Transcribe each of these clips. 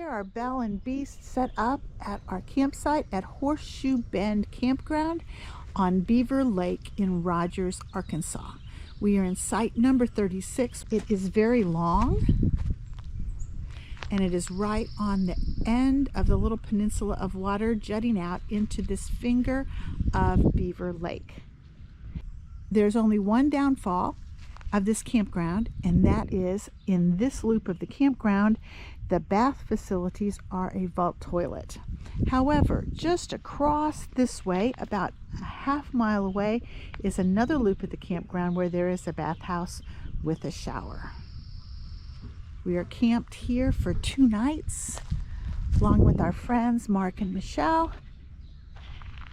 Here are Belle and Beast set up at our campsite at Horseshoe Bend Campground on Beaver Lake in Rogers, Arkansas. We are in site number 36. It is very long and it is right on the end of the little peninsula of water jutting out into this finger of Beaver Lake. There's only one downfall of this campground, and that is in this loop of the campground, the bath facilities are a vault toilet. However, just across this way, about a half-mile away, is another loop at the campground where there is a bathhouse with a shower. We are camped here for 2 nights, along with our friends Mark and Michelle,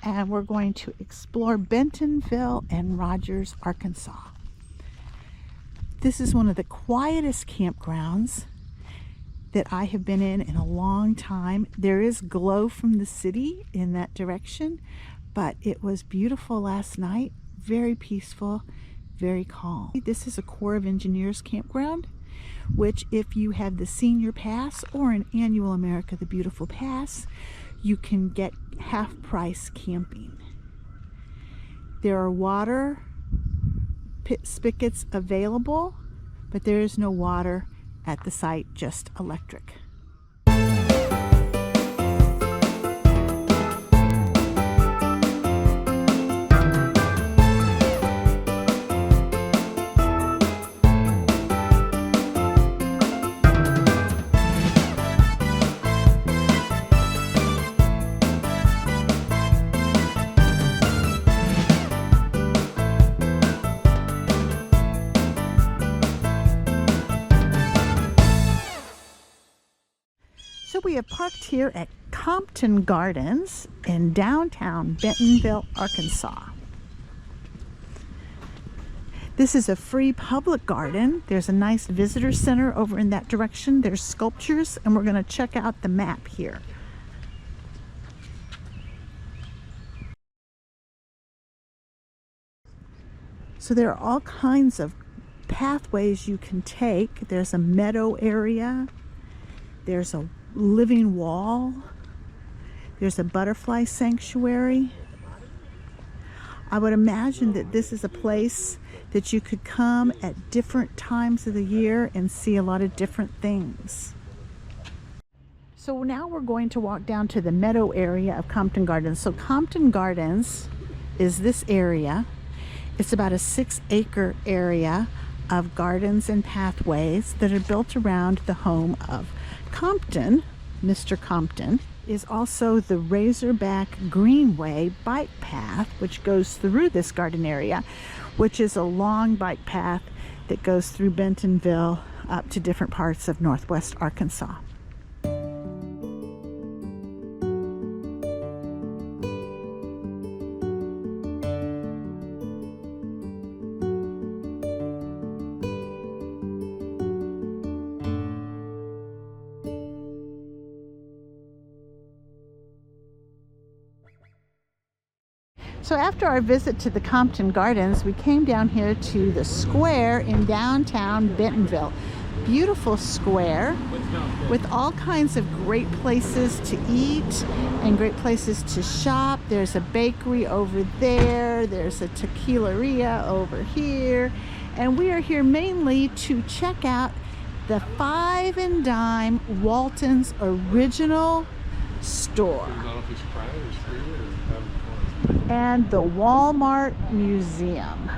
and we're going to explore Bentonville and Rogers, Arkansas. This is one of the quietest campgrounds that I have been in a long time. There is glow from the city in that direction, but it was beautiful last night, very peaceful, very calm. This is a Corps of Engineers campground, which if you have the Senior Pass or an Annual America the Beautiful Pass, you can get half-price camping. There are water spigots available, but there is no water at the site, just electric. So we have parked here at Compton Gardens in downtown Bentonville, Arkansas. This is a free public garden. There's a nice visitor center over in that direction. There's sculptures, and we're going to check out the map here. So there are all kinds of pathways you can take. There's a meadow area. There's a living wall. There's a butterfly sanctuary. I would imagine that this is a place that you could come at different times of the year and see a lot of different things. So now we're going to walk down to the meadow area of Compton Gardens. So Compton Gardens is this area. It's about a 6-acre area of gardens and pathways that are built around the home of Compton. Mr. Compton is also the Razorback Greenway bike path, which goes through this garden area, which is a long bike path that goes through Bentonville up to different parts of northwest Arkansas. So after our visit to the Compton Gardens, we came down here to the square in downtown Bentonville. Beautiful square with all kinds of great places to eat and great places to shop. There's a bakery over there. There's a tequileria over here. And we are here mainly to check out the 5 and Dime Walton's original store and the Wal-mart Museum.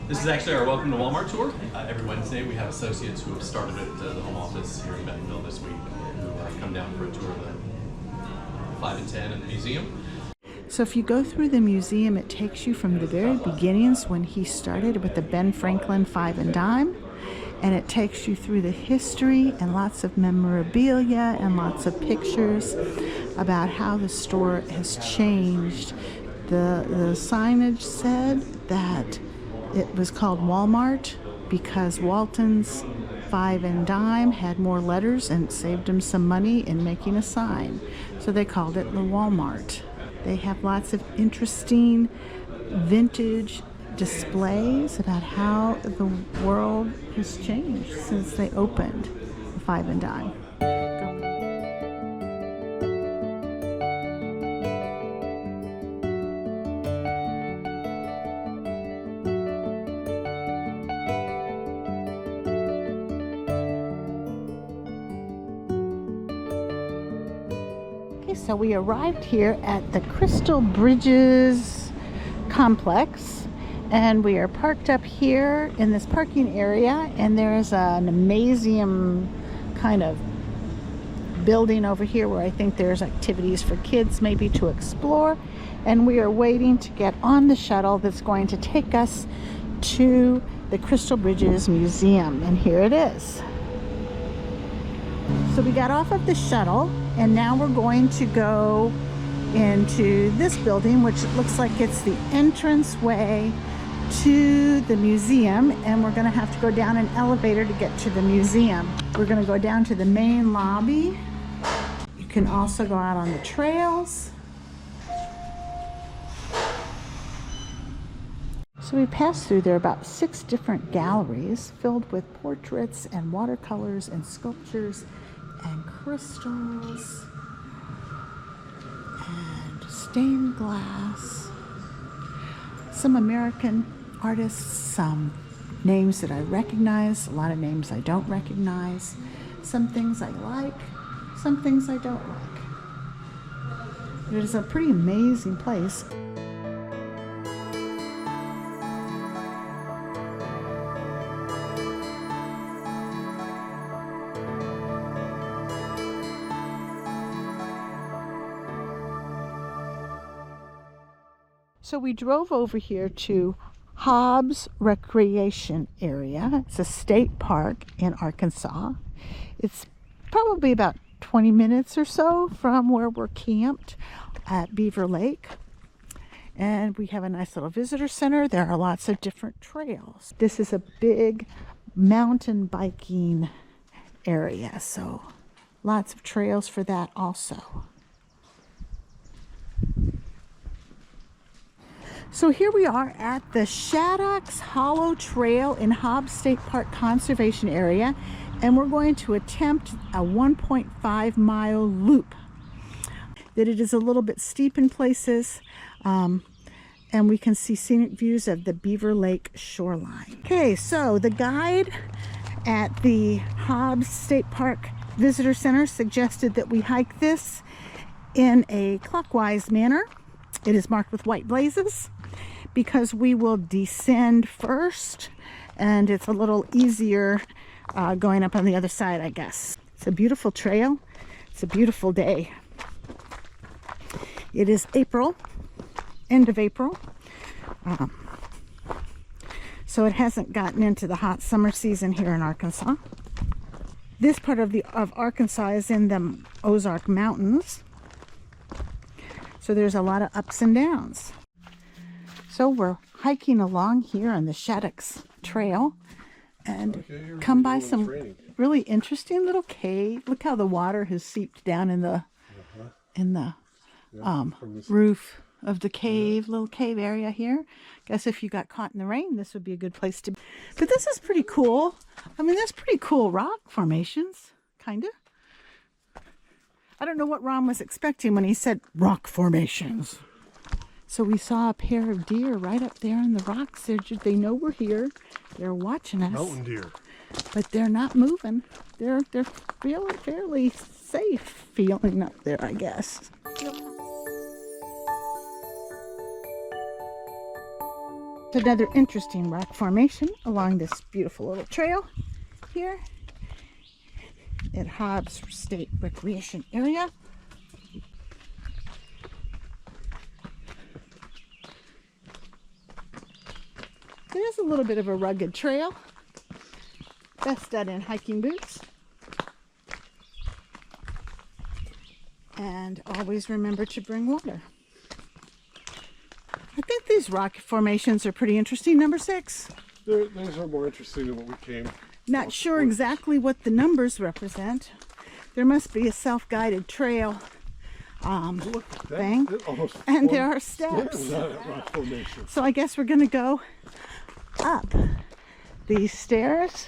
This is actually our Welcome to Wal-mart tour. Every Wednesday we have associates who have started at the home office here in Bentonville this week who have come down for a tour of the 5 and 10 and the museum. So if you go through the museum, it takes you from the very beginnings when he started with the Ben Franklin 5 and Dime, and it takes you through the history and lots of memorabilia and lots of pictures about how the store has changed. The signage said that it was called Wal-mart because Walton's 5 and Dime had more letters and it saved them some money in making a sign. So they called it the Wal-mart. They have lots of interesting vintage displays about how the world has changed since they opened the 5 and Dime. so we arrived here at the Crystal Bridges complex, and we are parked up here in this parking area, and there's an amazing kind of building over here where I think there's activities for kids maybe to explore, and we are waiting to get on the shuttle that's going to take us to the Crystal Bridges Museum, and here it is. So we got off of the shuttle, and now we're going to go into this building, which looks like it's the entrance way to the museum, and we're going to have to go down an elevator to get to the museum. We're going to go down to the main lobby. You can also go out on the trails. So we passed through, there are about 6 different galleries filled with portraits and watercolors and sculptures and crystals and stained glass. Some American artists, some names that I recognize, a lot of names I don't recognize, some things I like, some things I don't like. It is a pretty amazing place. So we drove over here to Hobbs Recreation Area. It's a state park in Arkansas. It's probably about 20 minutes or so from where we're camped at Beaver Lake. And we have a nice little visitor center. There are lots of different trails. This is a big mountain biking area, so lots of trails for that also. So here we are at the Shaddocks Hollow Trail in Hobbs State Park Conservation Area, and we're going to attempt a 1.5-mile loop. That it is a little bit steep in places, and we can see scenic views of the Beaver Lake shoreline. Okay, so the guide at the Hobbs State Park Visitor Center suggested that we hike this in a clockwise manner. It is marked with white blazes because we will descend first, and it's a little easier going up on the other side, I guess. It's a beautiful trail. It's a beautiful day. It is April, end of April. So it hasn't gotten into the hot summer season here in Arkansas. This part of Arkansas is in the Ozark Mountains. So there's a lot of ups and downs. So we're hiking along here on the Shaddocks Trail and come by some really interesting little cave. Look how the water has seeped down in the roof of the cave, little cave area here. Guess if you got caught in the rain, this would be a good place to be. But this is pretty cool. I mean, that's pretty cool rock formations, kind of. I don't know what Ron was expecting when he said rock formations. So we saw a pair of deer right up there in the rocks. They know we're here. They're watching us. Mountain deer. But they're not moving. They're feeling fairly safe feeling up there, I guess. Another interesting rock formation along this beautiful little trail here at Hobbs State Recreation Area. It is a little bit of a rugged trail. Best done in hiking boots. And always remember to bring water. I think these rock formations are pretty interesting. Number 6. Those are more interesting than what we came. Not sure exactly what the numbers represent. There must be a self-guided trail thing. And there are steps. Rock formation. So I guess we're going to go up these stairs